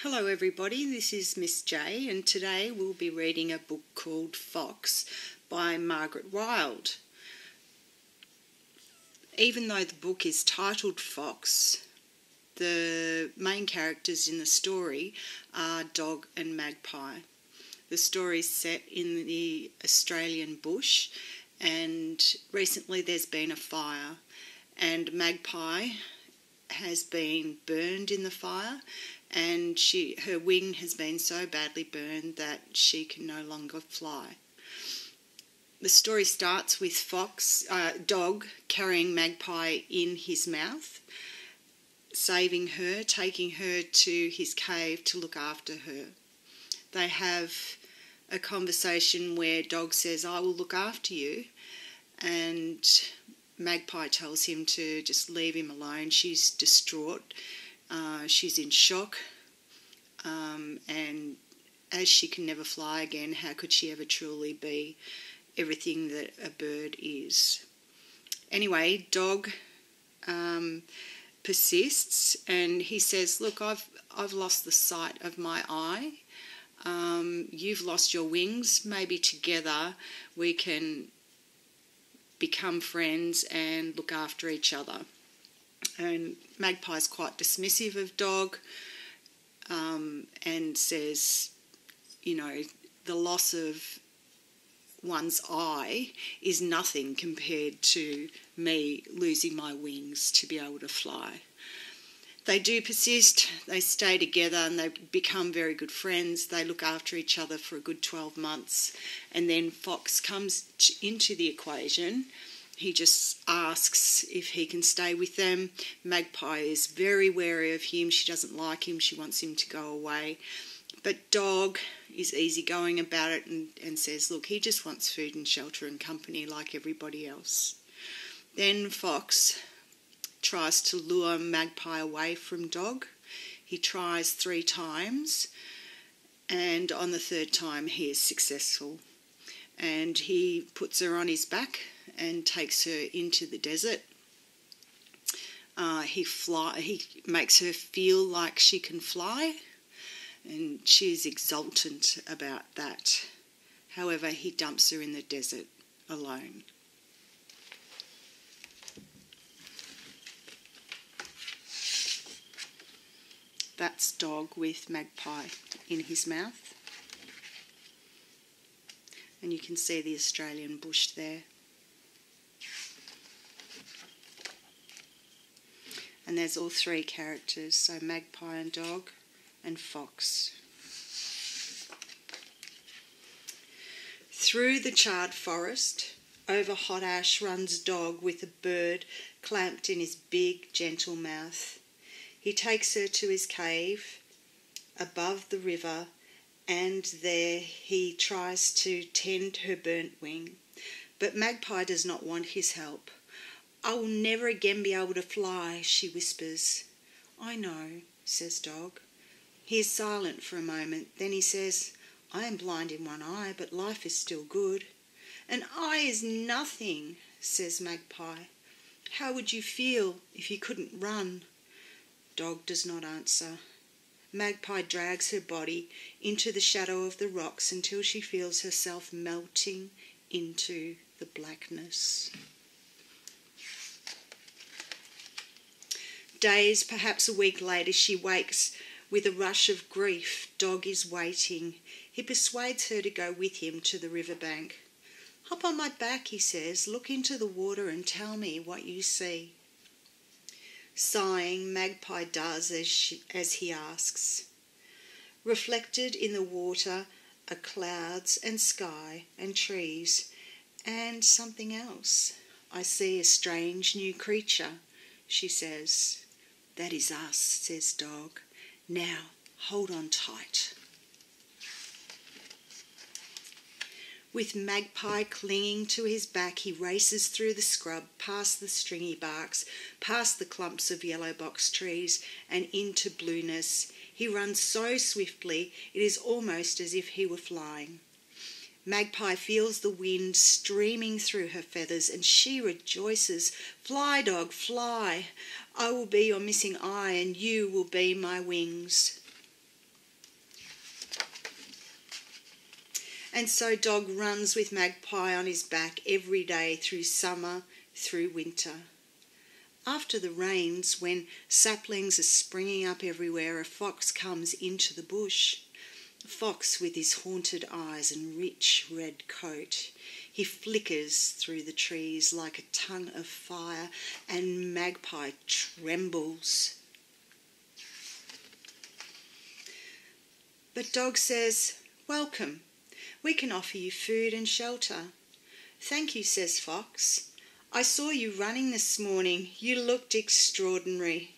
Hello everybody, this is Miss J and today we'll be reading a book called Fox by Margaret Wild. Even though the book is titled Fox, the main characters in the story are Dog and Magpie. The story is set in the Australian bush and recently there's been a fire and Magpie has been burned in the fire and her wing has been so badly burned that she can no longer fly. The story starts with Dog carrying Magpie in his mouth, saving her, taking her to his cave to look after her. They have a conversation where Dog says, "I will look after you," and Magpie tells him to just leave him alone. She's distraught. She's in shock. And as she can never fly again, how could she ever truly be everything that a bird is? Anyway, Dog persists and he says, "Look, I've lost the sight of my eye. You've lost your wings. Maybe together we can become friends and look after each other." And Magpie's quite dismissive of Dog and says, you know, the loss of one's eye is nothing compared to me losing my wings to be able to fly. They do persist, they stay together and they become very good friends. They look after each other for a good 12 months and then Fox comes into the equation. He just asks if he can stay with them. Magpie is very wary of him. She doesn't like him. She wants him to go away. But Dog is easygoing about it and says, look, he just wants food and shelter and company like everybody else. Then Fox tries to lure Magpie away from Dog. He tries 3 times and on the 3rd time he is successful. And he puts her on his back and takes her into the desert. He makes her feel like she can fly and she's exultant about that. However, he dumps her in the desert alone. That's Dog with Magpie in his mouth. And you can see the Australian bush there. And there's all 3 characters, so Magpie and Dog and Fox. Through the charred forest, over hot ash runs Dog with a bird clamped in his big, gentle mouth. He takes her to his cave above the river and there he tries to tend her burnt wing. But Magpie does not want his help. "I will never again be able to fly," she whispers. "I know," says Dog. He is silent for a moment. Then he says, "I am blind in one eye, but life is still good." "An eye is nothing," says Magpie. "How would you feel if you couldn't run?" Dog does not answer. Magpie drags her body into the shadow of the rocks until she feels herself melting into the blackness. Days, perhaps a week later, she wakes with a rush of grief. Dog is waiting. He persuades her to go with him to the riverbank. "Hop on my back," he says. "Look into the water and tell me what you see." Sighing, Magpie does as he asks. Reflected in the water are clouds and sky and trees and something else. "I see a strange new creature," she says. "That is us," says Dog. "Now hold on tight." With Magpie clinging to his back, he races through the scrub, past the stringy barks, past the clumps of yellow box trees, and into blueness. He runs so swiftly, it is almost as if he were flying. Magpie feels the wind streaming through her feathers, and she rejoices. "Fly, Dog, fly. I will be your missing eye, and you will be my wings." And so Dog runs with Magpie on his back every day through summer, through winter. After the rains, when saplings are springing up everywhere, a fox comes into the bush. A fox with his haunted eyes and rich red coat. He flickers through the trees like a tongue of fire, and Magpie trembles. But Dog says, "Welcome. We can offer you food and shelter." "Thank you," says Fox. "I saw you running this morning. You looked extraordinary."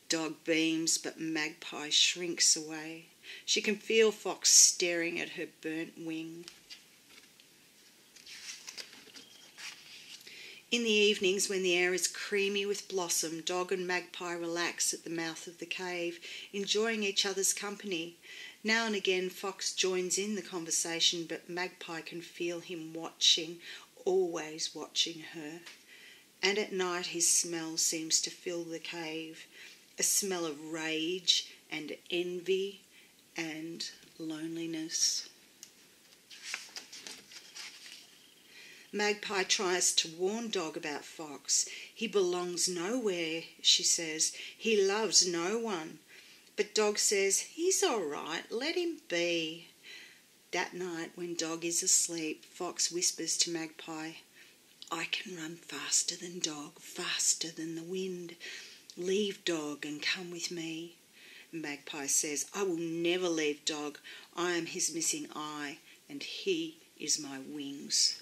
Dog beams, but Magpie shrinks away. She can feel Fox staring at her burnt wing. In the evenings, when the air is creamy with blossom, Dog and Magpie relax at the mouth of the cave, enjoying each other's company. Now and again, Fox joins in the conversation, but Magpie can feel him watching, always watching her. And at night his smell seems to fill the cave, a smell of rage and envy and loneliness. Magpie tries to warn Dog about Fox. "He belongs nowhere," she says. "He loves no one." But Dog says, "He's all right, let him be." That night, when Dog is asleep, Fox whispers to Magpie, "I can run faster than Dog, faster than the wind. Leave Dog and come with me." Magpie says, "I will never leave Dog. I am his missing eye, and he is my wings."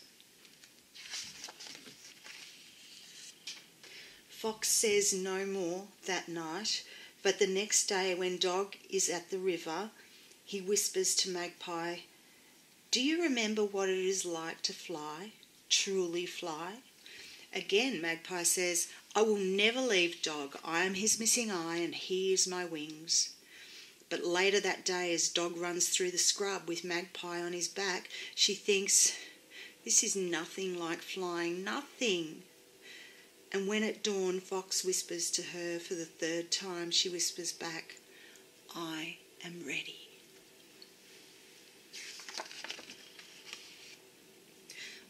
Fox says no more that night, but the next day when Dog is at the river, he whispers to Magpie, "Do you remember what it is like to fly, truly fly?" Again Magpie says, "I will never leave Dog. I am his missing eye and he is my wings." But later that day, as Dog runs through the scrub with Magpie on his back, she thinks, "This is nothing like flying, nothing." And when at dawn Fox whispers to her for the third time, she whispers back, "I am ready."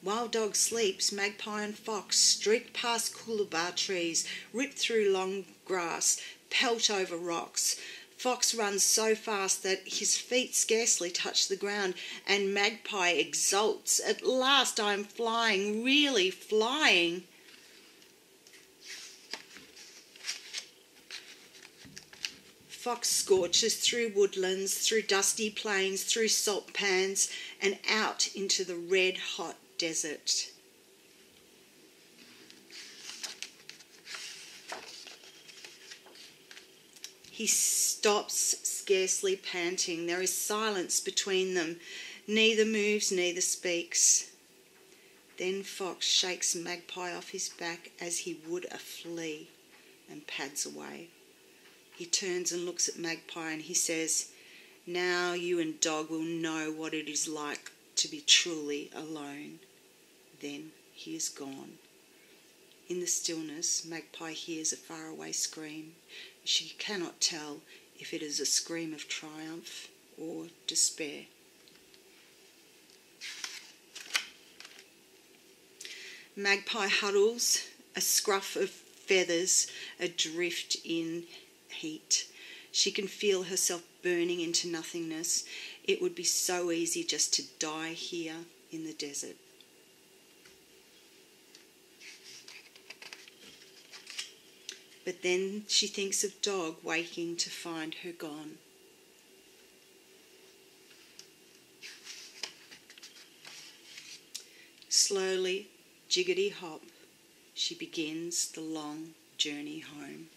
While Dog sleeps, Magpie and Fox streak past coolabah trees, rip through long grass, pelt over rocks. Fox runs so fast that his feet scarcely touch the ground, and Magpie exults. "At last I'm flying, really flying." Fox scorches through woodlands, through dusty plains, through salt pans, and out into the red-hot desert. He stops, scarcely panting. There is silence between them. Neither moves, neither speaks. Then Fox shakes Magpie off his back as he would a flea and pads away. He turns and looks at Magpie and he says, "Now you and Dog will know what it is like to be truly alone." Then he is gone. In the stillness, Magpie hears a faraway scream. She cannot tell if it is a scream of triumph or despair. Magpie huddles, a scruff of feathers adrift in heat. She can feel herself burning into nothingness. It would be so easy just to die here in the desert. But then she thinks of Dog waking to find her gone. Slowly, jiggity hop, she begins the long journey home.